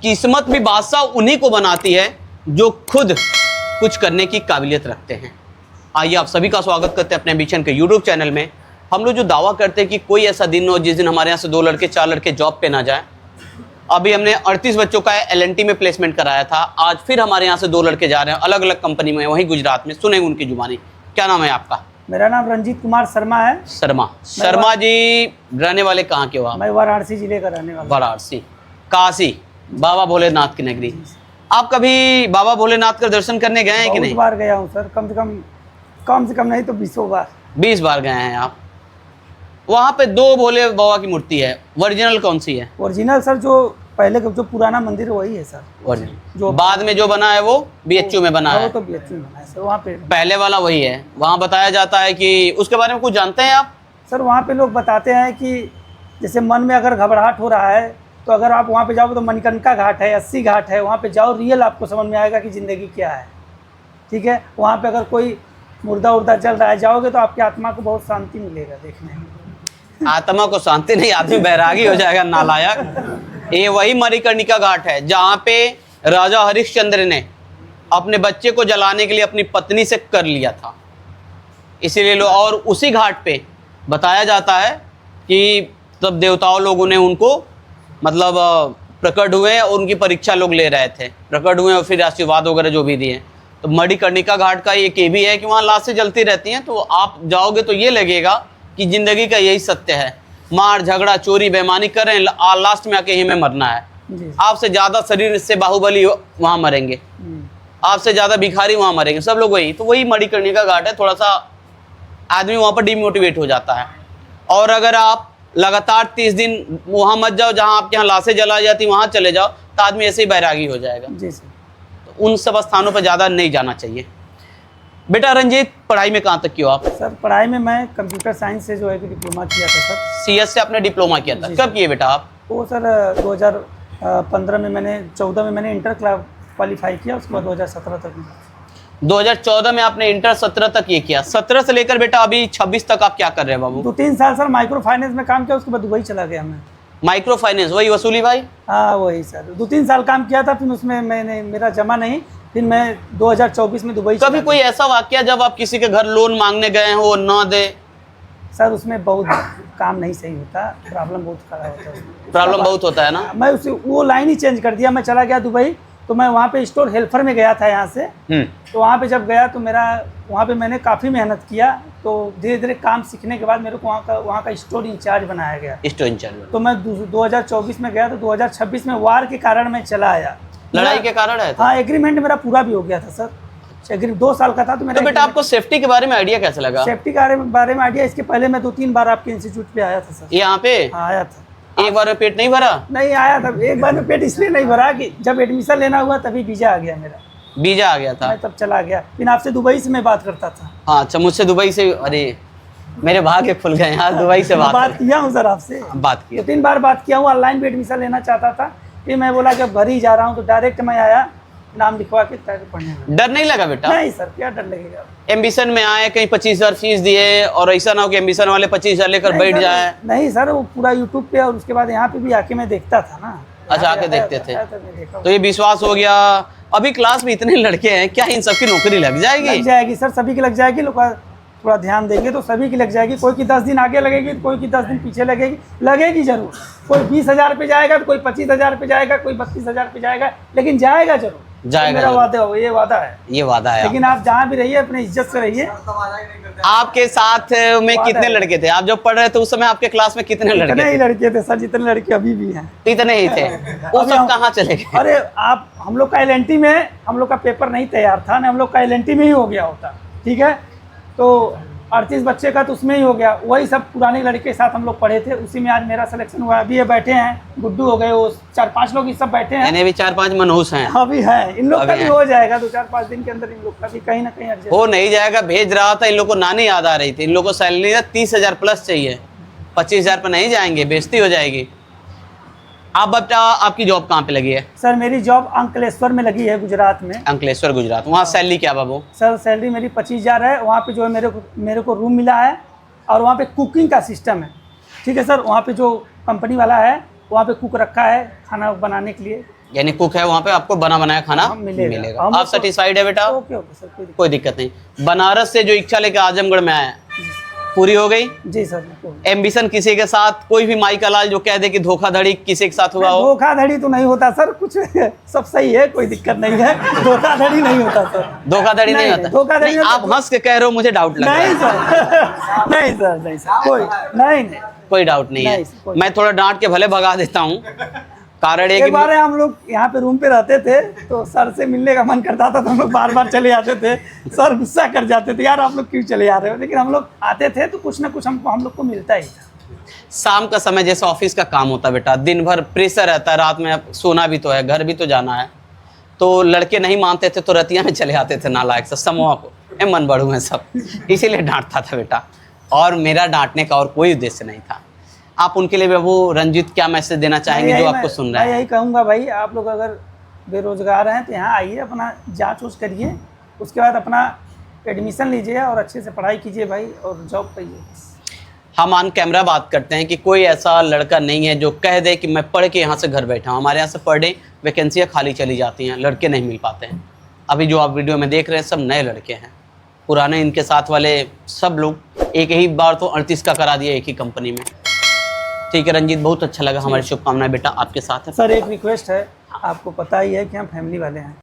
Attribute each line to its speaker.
Speaker 1: किस्मत भी बादशाह उन्हीं को बनाती है जो खुद कुछ करने की काबिलियत रखते हैं। आइए आप सभी का स्वागत करते हैं अपने एम्बिशन के यूट्यूब चैनल में। हम लोग जो दावा करते हैं कि कोई ऐसा दिन हो जिस दिन हमारे यहाँ से 2 लड़के 4 लड़के जॉब पे ना जाए। अभी हमने 38 बच्चों का LNT में प्लेसमेंट कराया था। आज फिर हमारे यहाँ से 2 लड़के जा रहे हैं अलग अलग कंपनी में, वहीं गुजरात में। सुने उनकी जुबानी। क्या नाम है आपका?
Speaker 2: मेरा नाम रंजीत कुमार शर्मा है।
Speaker 1: शर्मा जी रहने वाले कहाँ के हो आप?
Speaker 2: मैं वाराणसी जिले का रहने वाला।
Speaker 1: वाराणसी, काशी, बाबा भोलेनाथ की नगरी। आप कभी बाबा भोलेनाथ का दर्शन करने गए हैं कि नहीं?
Speaker 2: बहुत बार गया हूँ सर, कम से कम नहीं तो 20 बार।
Speaker 1: 20 बार गए हैं आप। वहाँ पे 2 भोले बाबा की मूर्ति है। ओरिजिनल कौन सी है?
Speaker 2: ओरिजिनल सर जो पहले जो पुराना मंदिर है वही है सर।
Speaker 1: ओरिजिनल जो बाद में जो बना है वो BHU में बना है।
Speaker 2: वो तो BHU में बना है सर। वहाँ पे
Speaker 1: पहले वाला वही है। वहाँ बताया जाता है कि उसके बारे में कुछ जानते हैं आप?
Speaker 2: सर वहाँ पे लोग बताते हैं कि जैसे मन में अगर घबराहट हो रहा है तो अगर आप वहाँ पे जाओगे तो मणिकर्णिका घाट है, 80 घाट है, वहाँ पे जाओ, रियल आपको समझ में आएगा कि ज़िंदगी क्या है। ठीक है, वहाँ पे अगर कोई मुर्दा उर्दा चल रहा है, जाओगे तो आपकी आत्मा को बहुत शांति मिलेगा देखने में।
Speaker 1: आत्मा को शांति नहीं, आदमी बैरागी हो जाएगा, नालायक। ये वही मणिकर्णिका घाट है जहाँ पे राजा हरिश्चंद्र ने अपने बच्चे को जलाने के लिए अपनी पत्नी से कर लिया था, इसीलिए लो। और उसी घाट पे बताया जाता है कि तब देवताओं लोगों ने उनको मतलब प्रकट हुए और उनकी परीक्षा लोग ले रहे थे, प्रकट हुए और फिर आशीर्वाद वगैरह जो भी दिए। तो मणिकर्णिका घाट का एक ये भी है कि वहाँ लाशें जलती रहती हैं, तो आप जाओगे तो ये लगेगा कि ज़िंदगी का यही सत्य है। मार झगड़ा चोरी बेईमानी करें, लास्ट में आके हमें मरना है। आपसे ज़्यादा शरीर से बाहुबली वहाँ मरेंगे, आपसे ज़्यादा भिखारी वहाँ मरेंगे, सब लोग वही। तो वही मणिकर्णिका घाट है। थोड़ा सा आदमी वहाँ पर डिमोटिवेट हो जाता है। और अगर आप लगातार 30 दिन वहाँ मत जाओ जहाँ आपके यहाँ लाशें जलाई जाती, वहाँ चले जाओ तो आदमी ऐसे ही बैरागी हो जाएगा।
Speaker 2: जी सर।
Speaker 1: तो उन सब स्थानों पर ज़्यादा नहीं जाना चाहिए। बेटा रंजीत, पढ़ाई में कहाँ तक की हो आप?
Speaker 2: सर पढ़ाई में मैं कंप्यूटर साइंस से जो है कि डिप्लोमा किया था सर।
Speaker 1: CS से आपने डिप्लोमा किया था? कब किए बेटा आप?
Speaker 2: वो सर 2015 में मैंने 14 में मैंने इंटर क्वालिफाई किया, उसके बाद 2017 तक।
Speaker 1: 2014 में आपने इंटर, 17 तक ये किया। 17 से लेकर बेटा अभी 26 तक आप क्या कर रहे हैं बाबू?
Speaker 2: 2-3 साल सर माइक्रो फाइनेंस में काम किया, उसके बाद दुबई चला गया मैं।
Speaker 1: माइक्रो फाइनेंस वही वसूली भाई?
Speaker 2: हाँ वही सर, 2-3 साल काम किया था, फिर उसमें मैंने मेरा जमा नहीं, फिर मैं 2024 में दुबई।
Speaker 1: कभी कोई ऐसा वाकया जब आप किसी के घर लोन मांगने गए हो ना दे?
Speaker 2: सर उसमें बहुत काम नहीं सही होता, प्रॉब्लम बहुत खराब होता है।
Speaker 1: प्रॉब्लम बहुत होता है ना।
Speaker 2: मैं उसे वो लाइन ही चेंज कर दिया, मैं चला गया दुबई। तो मैं वहाँ पे स्टोर हेल्पर में गया था यहाँ से। तो वहाँ पे जब गया तो मेरा वहाँ पे मैंने काफ़ी मेहनत किया, तो धीरे धीरे काम सीखने के बाद मेरे को वहाँ का स्टोर इंचार्ज बनाया गया।
Speaker 1: Store incharge? तो
Speaker 2: मैं 2024 में गया, तो 2026 में वार के कारण मैं चला आया।
Speaker 1: लड़ाई के कारण है?
Speaker 2: हाँ, एग्रीमेंट मेरा पूरा भी हो गया था सर। 2 साल का था तो मेरा।
Speaker 1: तो बेटा आपको सेफ्टी के बारे में आइडिया कैसे लगा?
Speaker 2: सेफ्टी के बारे में आइडिया, इसके पहले मैं 2-3 बार आपके इंस्टीट्यूट पे आया था सर।
Speaker 1: यहाँ पे?
Speaker 2: हाँ आया था।
Speaker 1: एक बार में पेट नहीं भरा?
Speaker 2: नहीं आया था, एक बार में पेट इसलिए नहीं भरा कि जब एडमिशन लेना हुआ तभी वीजा आ गया मेरा।
Speaker 1: वीजा आ गया था?
Speaker 2: मैं तब चला गया। फिर आपसे दुबई से मैं बात करता था।
Speaker 1: हाँ अच्छा, मुझसे दुबई से? अरे मेरे भाग्य खुल गए यार, दुबई से बात
Speaker 2: किया हूँ सर आपसे।
Speaker 1: बात किया,
Speaker 2: 2-3 बार बात किया हूँ। ऑनलाइन भी एडमिशन लेना चाहता था, फिर मैं बोला जब घर ही जा रहा हूँ तो डायरेक्ट मैं आया, नाम लिखवा के पढ़ने लगा।
Speaker 1: डर नहीं लगा बेटा?
Speaker 2: नहीं सर, क्या डर लगेगा।
Speaker 1: एम्बिशन में आए, कहीं 25,000 फीस दिए और ऐसा ना हो कि एम्बिशन वाले 25,000 लेकर बैठ जाए?
Speaker 2: नहीं सर, वो पूरा यूट्यूब पे और उसके बाद यहाँ पे भी आके मैं देखता था ना।
Speaker 1: अच्छा, आके देखते थे तो ये विश्वास हो गया। अभी क्लास में इतने लड़के हैं, क्या इन सबकी नौकरी लग जाएगी?
Speaker 2: लग जाएगी सर, सभी की लग जाएगी। लोग थोड़ा ध्यान देंगे तो सभी की लग जाएगी। कोई की 10 दिन आगे लगेगी, कोई की 10 दिन पीछे लगेगी, लगेगी जरूर। कोई 20,000 पे जाएगा तो कोई 25,000 पे जाएगा, कोई 32,000 पे जाएगा, लेकिन जाएगा जरूर।
Speaker 1: जाएगा,
Speaker 2: मेरा वादा हो, ये वादा है।
Speaker 1: ये वादा है।
Speaker 2: लेकिन आप जहाँ भी रहिए अपने इज्जत से रहिए।
Speaker 1: आपके साथ में कितने लड़के थे? आप जब पढ़ रहे थे उस समय आपके क्लास में कितने लड़के?
Speaker 2: इतने ही लड़के थे सर जितने लड़के अभी भी हैं।
Speaker 1: इतने ही थे? वो सब कहाँ चले गए?
Speaker 2: अरे आप, हम लोग का LNT में हम लोग का पेपर नहीं तैयार था ना, हम लोग का LNT में ही हो गया होता। ठीक है, तो 38 बच्चे का तो उसमें ही हो गया। वही सब पुराने लड़के के साथ हम लोग पढ़े थे, उसी में आज मेरा सिलेक्शन हुआ। अभी ये बैठे हैं, गुड्डू हो गए, वो 4-5 लोग ये सब बैठे हैं।
Speaker 1: यानी भी 4-5 मनहूस हैं
Speaker 2: अभी है। इन लोग का भी हो जाएगा 2-4-5 दिन के अंदर। इन लोग का भी कहीं ना कहीं
Speaker 1: हो नहीं जाएगा। भेज रहा था, इन लोग को नानी याद आ रही थी। इन लोग को सैलरी 30,000 प्लस चाहिए, 25,000 पर नहीं जाएंगे, बेइज्जती हो जाएगी। आप बता, आपकी जॉब कहाँ पे लगी है?
Speaker 2: सर मेरी जॉब अंकलेश्वर में लगी है, गुजरात में।
Speaker 1: अंकलेश्वर गुजरात। वहाँ सैलरी क्या बाबू?
Speaker 2: सर सैलरी मेरी 25,000 है। वहाँ पे जो है मेरे को रूम मिला है और वहाँ पे कुकिंग का सिस्टम है। ठीक है सर, वहाँ पे जो कंपनी वाला है वहाँ पे कुक रखा है खाना बनाने के लिए।
Speaker 1: यानी कुक है वहाँ पे, आपको बना बनाया खाना
Speaker 2: हाँ, मिलेगा।
Speaker 1: आप सेटिस्फाइड है बेटा?
Speaker 2: ओके ओके सर,
Speaker 1: कोई दिक्कत नहीं। बनारस से जो इच्छा लेके आजमगढ़ में आए, पूरी हो गई?
Speaker 2: जी सर।
Speaker 1: एम्बिशन किसी के साथ, कोई भी माई का लाल जो कह दे कि धोखाधड़ी किसी के साथ हुआ हो?
Speaker 2: धोखाधड़ी तो नहीं होता सर, कुछ सब सही है, कोई दिक्कत नहीं है, धोखाधड़ी नहीं होता सर।
Speaker 1: धोखाधड़ी नहीं होता?
Speaker 2: धोखाधड़ी
Speaker 1: नहीं, आप हंस के कह रहे हो, मुझे डाउट लग रहा है।
Speaker 2: नहीं सर, नहीं सर, नहीं सर, कोई नहीं,
Speaker 1: कोई डाउट नहीं है। मैं थोड़ा डांट के भले भगा देता हूँ, कारण
Speaker 2: एक बार हम लोग यहाँ पे रूम पे रहते थे तो सर से मिलने का मन करता था तो हम लोग बार बार चले जाते थे। सर गुस्सा कर जाते थे, यार आप लोग क्यों चले जा रहे हो, लेकिन हम लोग आते थे तो कुछ ना कुछ हम लोग को मिलता ही था।
Speaker 1: शाम का समय जैसे ऑफिस का काम होता बेटा, दिन भर प्रेशर रहता है, रात में अब सोना भी तो है, घर भी तो जाना है, तो लड़के नहीं मानते थे तो रतिया में चले आते थे नालायक से समूह को, ए मन बढ़ू है सब, इसीलिए डांटता था बेटा। और मेरा डांटने का और कोई उद्देश्य नहीं था। आप उनके लिए वो रंजीत क्या मैसेज देना चाहेंगे जो आपको सुन रहे हैं?
Speaker 2: यही कहूँगा भाई, आप लोग अगर बेरोजगार हैं तो यहाँ आइए, अपना जांच उच करिए, उसके बाद अपना एडमिशन लीजिए और अच्छे से पढ़ाई कीजिए भाई, और जॉब पाइए।
Speaker 1: हम ऑन कैमरा बात करते हैं कि कोई ऐसा लड़का नहीं है जो कह दे कि मैं पढ़ के यहाँ से घर बैठा हूँ। हमारे यहाँ से पर डे वैकेंसियाँ खाली चली जाती हैं, लड़के नहीं मिल पाते हैं। अभी जो आप वीडियो में देख रहे हैं सब नए लड़के हैं, पुराने इनके साथ वाले सब लोग एक ही बार तो 38 का करा दिया एक ही कंपनी में। ठीक है रंजीत, बहुत अच्छा लगा, हमारी शुभकामनाएं बेटा आपके साथ है।
Speaker 2: सर एक रिक्वेस्ट है, आपको पता ही है कि हम फैमिली वाले हैं।